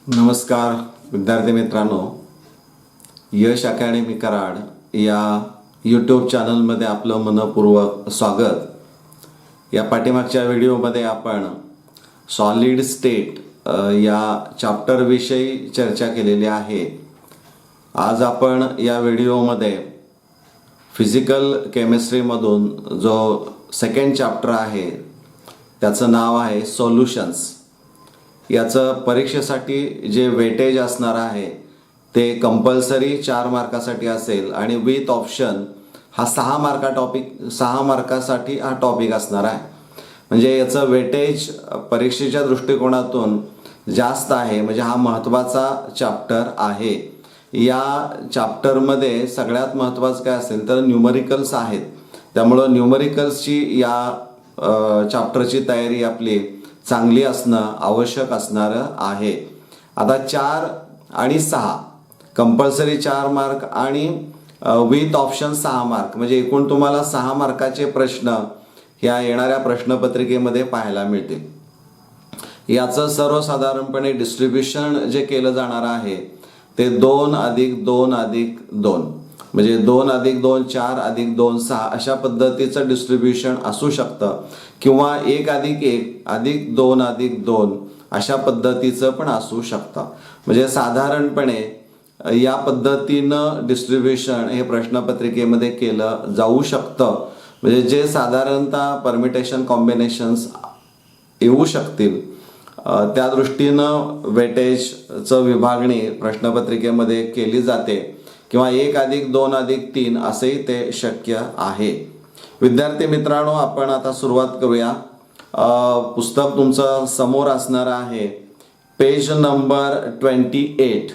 नमस्कार विद्यार्थी मित्रांनो, यश अकॅडमी कराड या यूट्यूब चॅनलमध्ये आपलं मनपूर्वक स्वागत। या पाठीमागच्या व्हिडिओमध्ये आपण सॉलिड स्टेट या चॅप्टरविषयी चर्चा केलेली आहे। आज आपण या व्हिडिओमध्ये फिजिकल केमिस्ट्रीमधून जो सेकंड चॅप्टर आहे त्याचं नाव आहे सोल्युशन्स। याचं परीक्षेसाठी जे वेटेज असणार आहे ते कंपल्सरी 4 मार्कासाठी असेल आणि विथ ऑप्शन हा 6 मार्कासाठी हा टॉपिक असणार आहे। म्हणजे याचं वेटेज परीक्षेच्या दृष्टिकोनातून जास्त आहे, म्हणजे हा महत्त्वाचा चॅप्टर आहे। या चॅप्टरमध्ये सगळ्यात महत्त्वाचं काय असेल तर न्यूमरिकल्स आहेत, त्यामुळं न्यूमरिकल्सची या चॅप्टरची तयारी आपली चांगली असणं आवश्यक असणार आहे। आता 4 आणि 6 कंपल्सरी 4 मार्क आणि विथ ऑप्शन 6 मार्क, म्हणजे एकूण तुम्हाला 6 मार्काचे प्रश्न ह्या येणाऱ्या प्रश्नपत्रिकेमध्ये पाहायला मिळतील। याचं सर्वसाधारणपणे डिस्ट्रीब्युशन जे केलं जाणार आहे ते 2+2+2 म्हणजे 2+2 4+2 6 अशा पद्धतीचं डिस्ट्रीब्युशन असू शकतं, किंवा 1+1+2+2 अशा पद्धतीचं पण असू शकतं। म्हणजे साधारणपणे या पद्धतीनं डिस्ट्रीब्युशन हे प्रश्नपत्रिकेमध्ये केलं जाऊ शकतं। म्हणजे जे साधारणतः परमिटेशन कॉम्बिनेशन्स येऊ शकतील त्या दृष्टीनं वेटेजचं विभागणी प्रश्नपत्रिकेमध्ये केली जाते, किंवा 1+2+3 असेही ते शक्य आहे। विद्यार्थी मित्रांनो, आपण आता सुरुवात करूया। पुस्तक तुमचं समोर असणार आहे, पेज नंबर 28।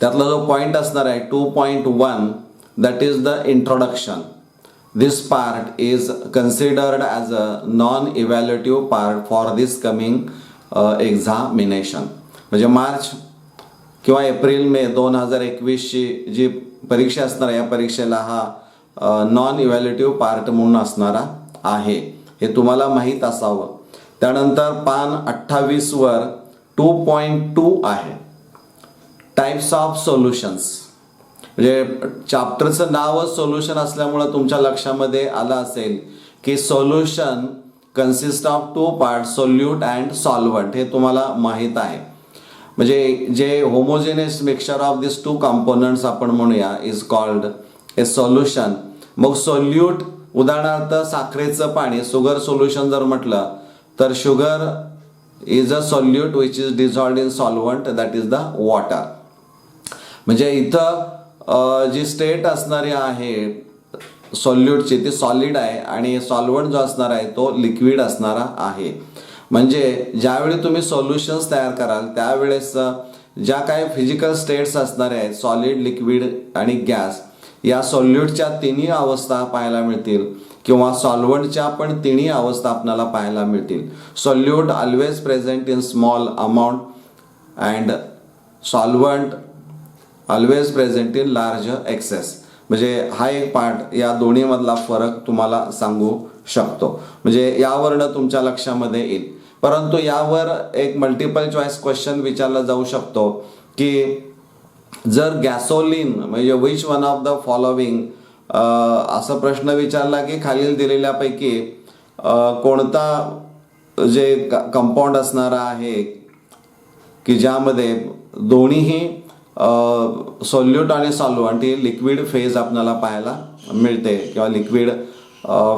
त्यातला जो पॉइंट असणार आहे 2.1 that is the introduction. This part is considered as a non evaluative part for this coming examination. म्हणजे मार्च किंवा एप्रिल-मे 2021ची जी परीक्षा असणार आहे या परीक्षेला हा नॉन इव्हॅल्युएटिव्ह पार्ट म्हणून असणारा आहे, हे तुम्हाला माहीत असावं। त्यानंतर पान 28 वर 2.2 आहे, टाइप्स ऑफ सोल्युशन्स। म्हणजे चॅप्टरचं नावच सोल्युशन असल्यामुळं तुमच्या लक्षामध्ये आलं असेल की solution consist of 2 part, solute and solvent, हे तुम्हाला माहीत आहे। म्हणजे जे homogeneous mixture of this 2 components आपण म्हणूया इज कॉल्ड ए सोल्युशन। मग सोल्यूट उदाहरणार्थ साखरेचं पाणी, शुगर सोल्युशन जर म्हटलं तर sugar is a solute which is dissolved in solvent that is the water. म्हणजे इथं जी स्टेट असणारी आहे सोल्यूटची ती सॉलिड आहे आणि सॉल्व्हंट जो असणार आहे तो लिक्विड असणारा आहे। म्हणजे ज्यावेळी तुम्ही सोल्युशन्स तयार कराल त्यावेळेस ज्या काही फिजिकल स्टेट्स असणाऱ्या आहेत सॉलिड, लिक्विड आणि गॅस, या सोल्यूटच्या तिन्ही अवस्था पाहायला मिळतील, किंवा सॉल्व्हंटच्या पण तिन्ही अवस्था आपल्याला पाहायला मिळतील। Solute always present in small amount and solvent always present in large access. म्हणजे हा एक पार्ट या दोन्हीमधला फरक तुम्हाला सांगू शकतो। म्हणजे यावरनं तुमच्या लक्षामध्ये येईल। परंतु यावर एक मल्टिपल चॉईस क्वेश्चन विचारला जाऊ शकतो की जर गॅसोलिन म्हणजे which one of the following असा प्रश्न विचारला की खालील दिलेल्यापैकी कोणता जे कंपाऊंड असणारा आहे की ज्यामध्ये दोन्हीही सोल्यूट आणि सॉल्व्हंट ही लिक्विड फेज आपल्याला पाहायला मिळते, किंवा लिक्विड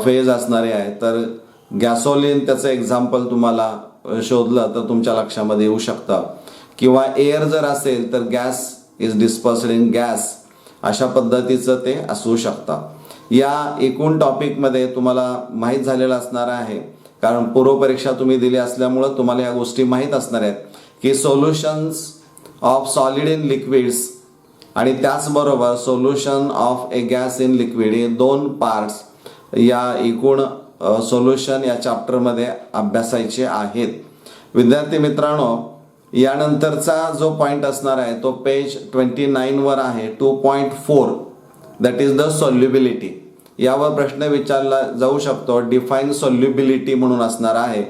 फेज असणारे आहे, तर गॅसोलिन त्याचं एक्झाम्पल तुम्हाला शोधलं तर तुमच्या लक्षामध्ये येऊ शकतं। किंवा एअर जर असेल तर gas is dispersed in gas, अशा पद्धतीचं ते असू शकतं। या एकूण टॉपिकमध्ये तुम्हाला माहीत झालेलं असणार आहे, कारण पूर्वपरीक्षा तुम्ही दिली असल्यामुळं तुम्हाला या गोष्टी माहीत असणार आहेत की solutions of solid in liquids आणि त्याचबरोबर solution of A gas in liquid हे 2 पार्ट्स या एकूण सोल्युशन या चॅप्टरमध्ये अभ्यासायचे आहेत। विद्यार्थी मित्रांनो, यानंतरचा जो पॉइंट असणार आहे तो पेज 29 वर आहे, 2.4 दॅट इज द सोल्युबिलिटी। यावर प्रश्न विचारला जाऊ शकतो, डिफाईन सोल्युबिलिटी म्हणून असणार आहे।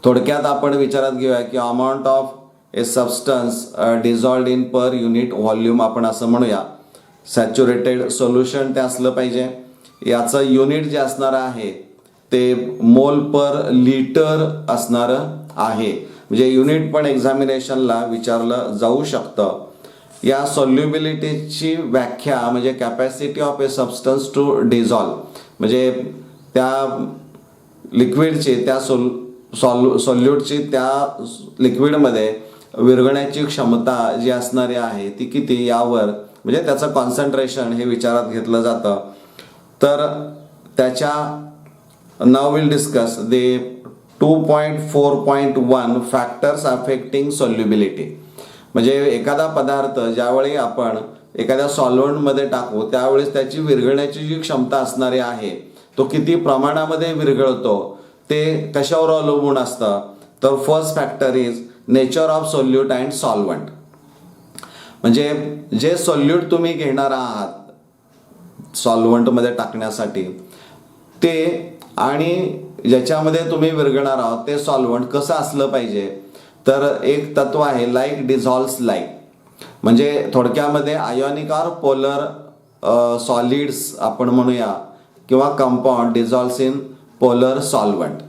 थोडक्यात आपण विचारात घेऊया की amount of a substance dissolved in per unit volume आपण असं म्हणूया. सॅच्युरेटेड सोल्युशन ते असलं पाहिजे. याचं युनिट जे असणार आहे ते मोल पर लिटर असणारं आहे. म्हणजे युनिट पण एक्झामिनेशनला विचारलं जाऊ शकतं. या सॉल्युबिलिटीची व्याख्या म्हणजे capacity of a substance to dissolve, म्हणजे त्या लिक्विडची त्या सॉल्यूटची त्या लिक्विडमध्ये विरघळण्याची क्षमता जी असणारी आहे ती किती, यावर म्हणजे त्याचं कॉन्सन्ट्रेशन हे विचारात घेतलं जातं. तर त्याच्या नाव will discuss the 2.4.1 factors affecting solubility. म्हणजे एखादा पदार्थ ज्यावेळी आपण एखाद्या सॉल्व्हंटमध्ये टाकू त्यावेळेस त्याची विरघळण्याची जी क्षमता असणारी आहे तो किती प्रमाणामध्ये विरघळतो ते कशावर अवलंबून असतं. तर first factor is nature of solute and solvent. म्हणजे जे सोल्यूट तुम्ही घेणार आहात सॉल्व्हंटमध्ये टाकण्यासाठी ते आणि ज्याच्यामध्ये तुम्ही विरघळणार आहात ते सॉल्व्हंट कसं असलं पाहिजे. तर एक तत्व आहे लाईक डिझॉल्व्स लाईक. म्हणजे थोडक्यामध्ये आयोनिक ऑर पोलर सॉलिड्स आपण म्हणूया किंवा compound dissolves in polar solvent.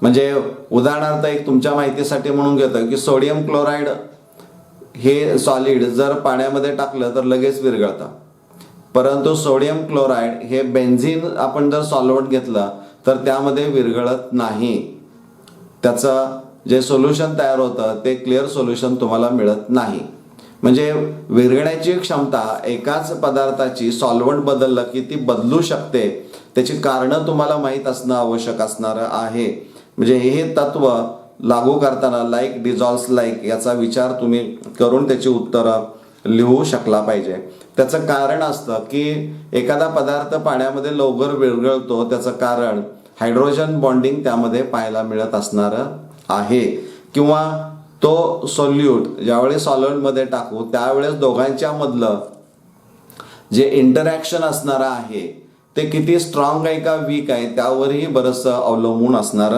म्हणजे उदाहरणार्थ एक तुमच्या माहितीसाठी म्हणून घेतो की सोडियम क्लोराईड हे सॉलिड जर पाण्यामध्ये टाकलं तर लगेच विरघळतं. परंतु सोडियम क्लोराईड हे बेन्झिन आपण जर सॉल्व्हंट घेतलं तर त्यामध्ये विरघळत नाही. त्याचं जे सोल्युशन तयार होतं ते क्लिअर सोल्युशन तुम्हाला मिळत नाही. म्हणजे विरघळण्याची क्षमता एकाच पदार्थाची सॉल्व्हंट बदललं की ती बदलू शकते. त्याची कारणं तुम्हाला माहीत असणं आवश्यक असणार आहे. म्हणजे हे तत्व लागू करताना लाईक डिझॉल्व्स लाईक याचा विचार तुम्ही करून त्याची उत्तरं लिहू शकला पाहिजे. त्याचं कारण असतं की एखादा पदार्थ पाण्यामध्ये लवकर विरघळतो त्याचं कारण हायड्रोजन बॉन्डिंग त्यामध्ये पाहायला मिळत असणार आहे. किंवा तो सोल्यूट ज्यावेळी सॉल्व्हंटमध्ये टाकू त्यावेळेस दोघांच्या मधलं जे इंटरॅक्शन असणार आहे ते किती स्ट्रॉंग आहे का वीक आहे त्यावरही बरंचसं अवलंबून असणार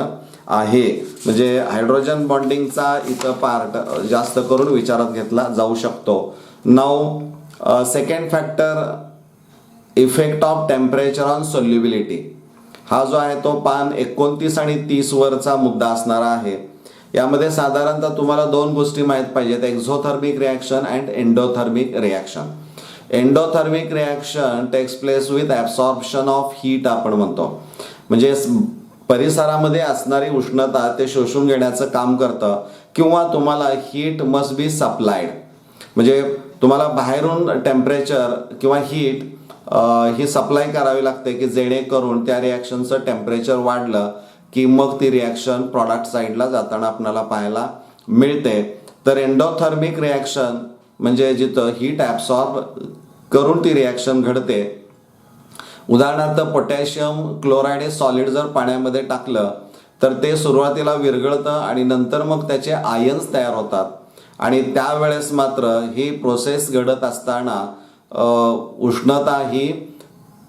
आहे. म्हणजे हायड्रोजन बॉन्डिंगचा इथं पार्ट जास्त करून विचारात घेतला जाऊ शकतो. Now second factor effect of temperature on solubility. हा जो आहे तो पान 29 आणि 30 वरचा मुद्दा असणार आहे. यामध्ये साधारणतः तुम्हाला दोन गोष्टी माहीत पाहिजेत, exothermic reaction and endothermic reaction. Endothermic reaction takes place with absorption of heat आपण म्हणतो. म्हणजे परिसरामध्ये असणारी उष्णता ते शोषून घेण्याचं काम करतं. किंवा तुम्हाला हीट मस्ट बी सप्लाइड, म्हणजे तुम्हाला बाहेरून टेम्परेचर किंवा हीट ही सप्लाय करावी लागते की जेणेकरून त्या रिॲक्शनचं टेम्परेचर वाढलं की मग ती रिॲक्शन प्रॉडक्ट साईडला जाताना आपल्याला पाहायला मिळते. तर एंडोथर्मिक रिॲक्शन म्हणजे जिथं हीट ॲब्सॉर्ब करून ती रिॲक्शन घडते. उदाहरणार्थ पोटॅशियम क्लोराईड हे सॉलिड जर पाण्यामध्ये टाकलं तर ते सुरुवातीला विरघळतं आणि नंतर मग त्याचे आयन्स तयार होतात. आणि त्यावेळेस मात्र ही प्रोसेस घडत असताना उष्णता ही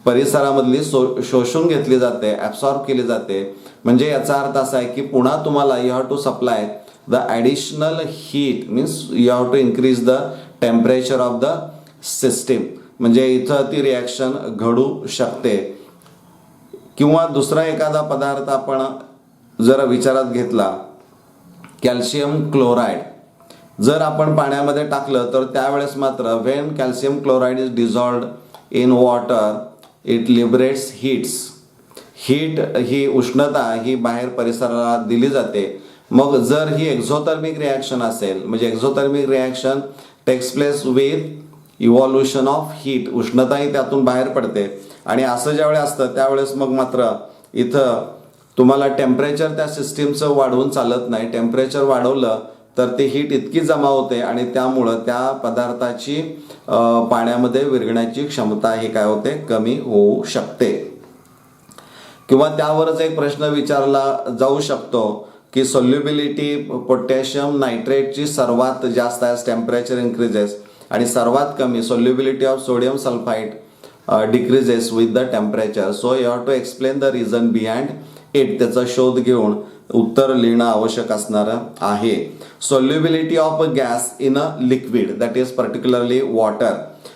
परिसरामधली शोषून घेतली जाते, ॲब्सॉर्ब केली जाते. म्हणजे याचा अर्थ असा आहे की पुन्हा तुम्हाला you have to supply the additional heat, means you have to increase the temperature of the system. म्हणजे इथं ती रिॲक्शन घडू शकते. किंवा दुसरा एखादा पदार्थ आपण जर विचारात घेतला कॅल्शियम क्लोराईड जर आपण पाण्यामध्ये टाकलं तर त्यावेळेस मात्र when calcium chloride is dissolved in water it liberates heats. Heat ही उष्णता ही बाहेर परिसराला दिली जाते. मग जर ही एक्झोथर्मिक रिॲक्शन असेल म्हणजे exothermic reaction takes place with evolution of heat, उष्णताही त्यातून बाहेर पडते. आणि असं ज्यावेळेस असतं त्यावेळेस मग मात्र इथं तुम्हाला टेम्परेचर त्या सिस्टीमचं वाढवून चालत नाही. टेम्परेचर वाढवलं तर ते हीट इतकी जमा होते आणि त्यामुळं त्या पदार्थाची पाण्यामध्ये विरघळण्याची क्षमता ही काय होते, कमी होऊ शकते. किंवा त्यावरच एक प्रश्न विचारला जाऊ शकतो की सोल्युबिलिटी पोटॅशियम नायट्रेटची सर्वात जास्त आहे टेम्परेचर इन्क्रीजेस आणि सर्वात कमी solubility of sodium sulphide decreases with the temperature. So you have to explain the reason behind it. त्याचा शोध घेऊन उत्तर लिहिणं आवश्यक असणार आहे. Solubility of gas in a liquid that is particularly water.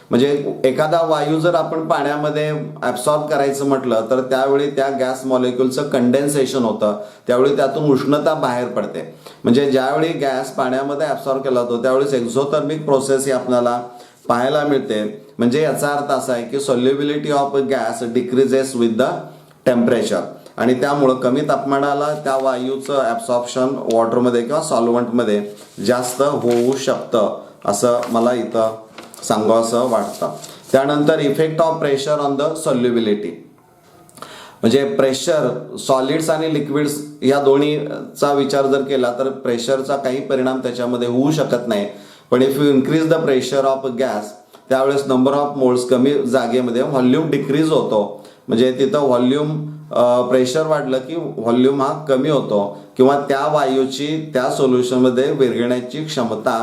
म्हणजे एखादा वायू जर आपण पाण्यामध्ये ॲब्सॉर्ब करायचं म्हटलं तर त्यावेळी त्या गॅस मॉलिक्युलचं कंडेन्सेशन होतं, त्यावेळी त्यातून उष्णता बाहेर पडते. म्हणजे ज्यावेळी गॅस पाण्यामध्ये ॲब्सॉर्ब केला जातो त्यावेळेस एक्झोथर्मिक प्रोसेस ही आपल्याला पाहायला मिळते. म्हणजे याचा अर्थ असा आहे की solubility of gas decreases with the temperature, आणि त्यामुळं कमी तापमानाला त्या वायूचं ॲब्सॉर्प्शन वॉटरमध्ये किंवा सॉल्वंटमध्ये जास्त होऊ शकतं, असं मला इथं सांगावंसं वाटतं. त्यानंतर effect of pressure on the solubility. म्हणजे प्रेशर सॉलिड्स आणि लिक्विड्स या दोन्हीचा विचार जर केला तर प्रेशरचा काही परिणाम त्याच्यामध्ये होऊ शकत नाही. पण if you increase the pressure of gas त्यावेळेस नंबर ऑफ मोल्स कमी जागेमध्ये व्हॉल्यूम डिक्रीज होतो. म्हणजे तिथं व्हॉल्यूम प्रेशर वाढलं की व्हॉल्यूम हा कमी होतो किंवा त्या वायूची त्या सोल्युशनमध्ये विरघळण्याची क्षमता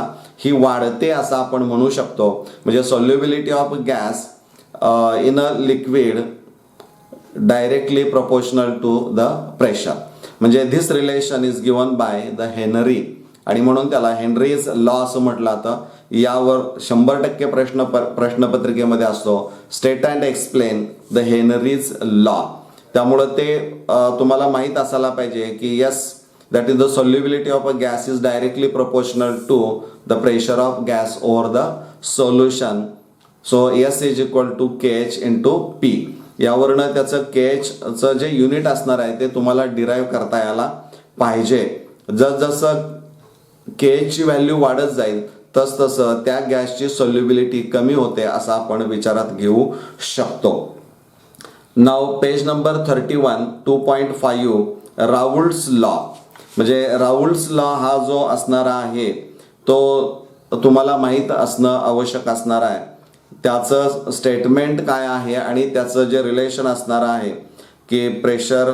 ही वाढते असं आपण म्हणू शकतो. म्हणजे solubility of gas in a liquid directly proportional to the pressure. म्हणजे this relation is given by the Henry, आणि म्हणून त्याला हेनरीज लॉ असं म्हटलं जातं. यावर 100% प्रश्नपत्रिकेमध्ये असतो. State and explain the Henry's law. त्यामुळं ते तुम्हाला माहीत असायला पाहिजे की yes that is the solubility of a gas is directly proportional to the pressure of gas over the solution. So S is equal to KH into P. यावरनं त्याचं KHचं जे युनिट असणार आहे ते तुम्हाला डिराईव्ह करता यायला पाहिजे. जसं KH ची व्हॅल्यू वाढत जाईल तसं त्या गॅसची सॉल्युबिलिटी कमी होते असं आपण विचारात घेऊ शकतो. नाव पेज नंबर 31 2.5 राऊल्ट्स लॉ. म्हणजे राऊल्ट्स लॉ हा जो असणारा आहे तो तुम्हाला माहीत असणं आवश्यक असणार आहे. त्याचं स्टेटमेंट काय आहे आणि त्याचं जे रिलेशन असणार आहे की प्रेशर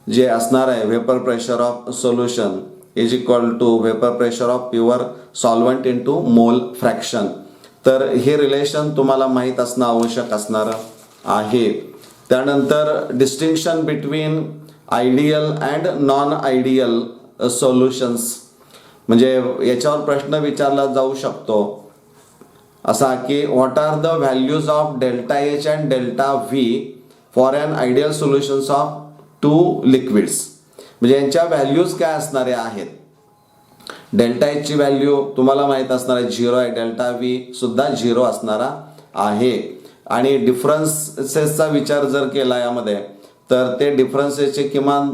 जे असणार आहे vapour pressure of solution is equal to vapour pressure of pure solvent into mole fraction. तर हे रिलेशन तुम्हाला माहीत असणं आवश्यक असणार आहे. त्यानंतर distinction between ideal and non ideal solutions. म्हणजे याच्यावर प्रश्न विचारला जाऊ शकतो असा की what are the values of delta H अँड delta V for an ideal solutions of 2 liquids. म्हणजे यांच्या व्हॅल्यूज काय असणाऱ्या आहेत. डेल्टा H ची व्हॅल्यू तुम्हाला माहीत असणार आहे 0 आहे. डेल्टा V सुद्धा 0 असणारा आहे. आणि डिफरन्सेसचा विचार जर केला यामध्ये तर ते डिफरन्सेसचे किमान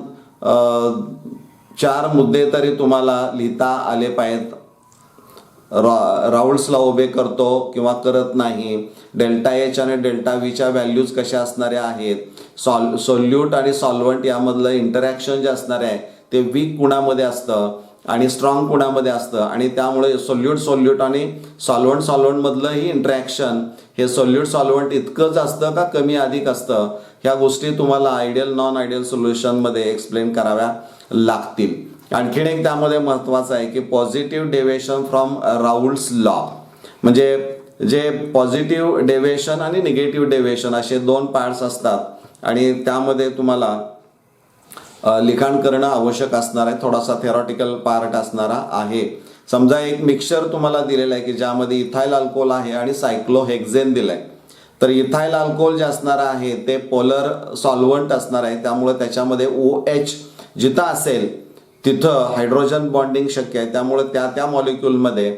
4 मुद्दे तरी तुम्हाला लिहिता आले पाहिजेत. राऊल्ट्स लॉ ओबे करतो किंवा करत नाही. डेल्टा H आणि डेल्टा Vच्या व्हॅल्यूज कशा असणाऱ्या आहेत. सोल्यूट आणि सॉल्वंट यामधलं इंटरॅक्शन जे असणार आहे ते वीक कुणामध्ये असतं आणि स्ट्रॉंग कुणामध्ये असतं, आणि त्यामुळे सोल्यूट आणि सॉल्वंट मधलंही इंटरॅक्शन हे सॉल्वंट इतकंच असतं का कमी अधिक असतं, ह्या गोष्टी तुम्हाला आयडियल नॉन आयडियल सोल्युशनमध्ये एक्सप्लेन कराव्या लागतील. आणखीन एक त्यामध्ये महत्त्वाचं आहे की पॉझिटिव्ह डेव्हिएशन फ्रॉम राऊल्ट्स लॉ. म्हणजे जे पॉझिटिव्ह डेव्हिएशन आणि निगेटिव्ह डेव्हिएशन असे 2 पार्ट्स असतात आणि त्यामध्ये तुम्हाला लिखाण करणं आवश्यक असणार आहे. थोडासा थेरॉटिकल पार्ट असणारा आहे. समजा एक मिक्सचर तुम्हाला दिलेलं आहे की ज्यामध्ये इथाइल अल्कोहोल आहे आणि सायक्लोहेक्झेन दिलंय. तर इथाइल अल्कोहोल जे असणार आहे ते पोलर सॉल्वंट असणार आहे. त्यामुळे त्याच्यामध्ये OH जिथं असेल तिथं हायड्रोजन बॉन्डिंग शक्य आहे. त्यामुळे त्या मॉलिक्यूलमध्ये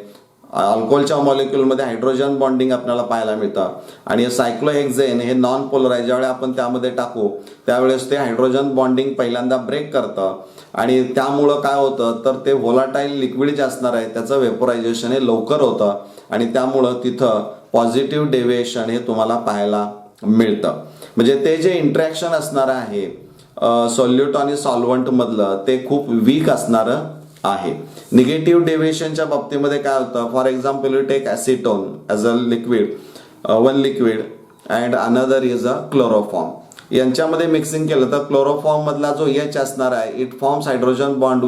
अल्कोहोलच्या मॉलिक्यूलमध्ये हायड्रोजन बॉन्डिंग आपल्याला पाहायला मिळतं. आणि सायक्लोहेक्झेन हे नॉन पोलर आहे. ज्यावेळी आपण त्यामध्ये टाकू त्यावेळेस ते हायड्रोजन बॉन्डिंग पहिल्यांदा ब्रेक करतं आणि त्यामुळं काय होतं तर ते व्होलाटाईल लिक्विड जे असणार आहे त्याचं वेपोरायझेशन हे लवकर होतं आणि त्यामुळं तिथं पॉझिटिव्ह डेव्हिएशन हे तुम्हाला पाहायला मिळतं. म्हणजे ते जे इंटरॅक्शन असणार आहे सॉल्यूट आणि सॉल्वंट मधलं ते खूप वीक असणारं आहे. निगेटिव्ह डेव्हिएशनच्या बाबतीमध्ये काय होतं, for example you take acetone as a liquid, one liquid and another is a chloroform. यांच्यामध्ये मिक्सिंग केलं तर क्लोरोफॉर्म मधला जो H असणार आहे it forms hydrogen bond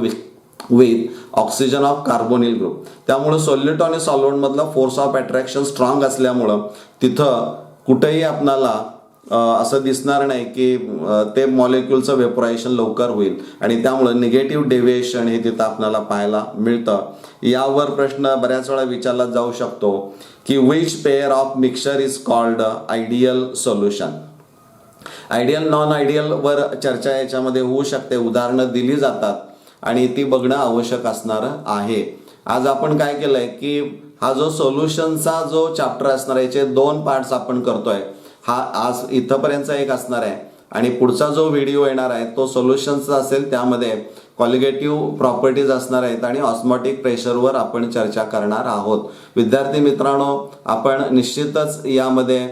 with oxygen of carbonyl group. त्यामुळे सोल्यूट आणि सॉल्वंट मधला फोर्स ऑफ अट्रॅक्शन स्ट्रॉंग असल्यामुळं तिथं कुठेही आपल्याला असं दिसणार नाही की ते मॉलिक्युलचं वेपोरायझेशन लवकर होईल आणि त्यामुळं निगेटिव्ह डेव्हिएशन हे तिथं आपल्याला पाहायला मिळतं. यावर प्रश्न बऱ्याच वेळा विचारला जाऊ शकतो की which pair of mixture is called ideal solution. Ideal non ideal वर चर्चा याच्यामध्ये होऊ शकते, उदाहरणं दिली जातात आणि ती बघणं आवश्यक असणार आहे. आज आपण काय केलंय की हा जो सोल्युशनचा जो चॅप्टर असणार आहे याचे 2 पार्ट्स आपण करतोय. हा आज इथंपर्यंतचा एक असणार आहे आणि पुढचा जो व्हिडिओ येणार आहे तो सोल्युशनचा असेल. त्यामध्ये क्वालिटेटिव्ह प्रॉपर्टीज असणार आहेत आणि ऑस्मॉटिक प्रेशरवर आपण चर्चा करणार आहोत. विद्यार्थी मित्रांनो, आपण निश्चितच यामध्ये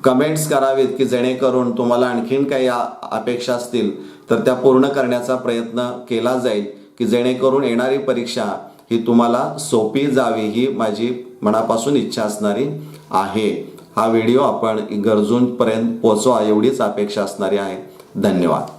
कमेंट्स करावेत की जेणेकरून तुम्हाला आणखीन काही अपेक्षा असतील तर त्या पूर्ण करण्याचा प्रयत्न केला जाईल की जेणेकरून येणारी परीक्षा ही तुम्हाला सोपी जावी ही माझी मनापासून इच्छा असणारी आहे. हा व्हिडिओ आपण गरजूंपर्यंत पोहोचवा एवढीच अपेक्षा असणारी आहे. धन्यवाद.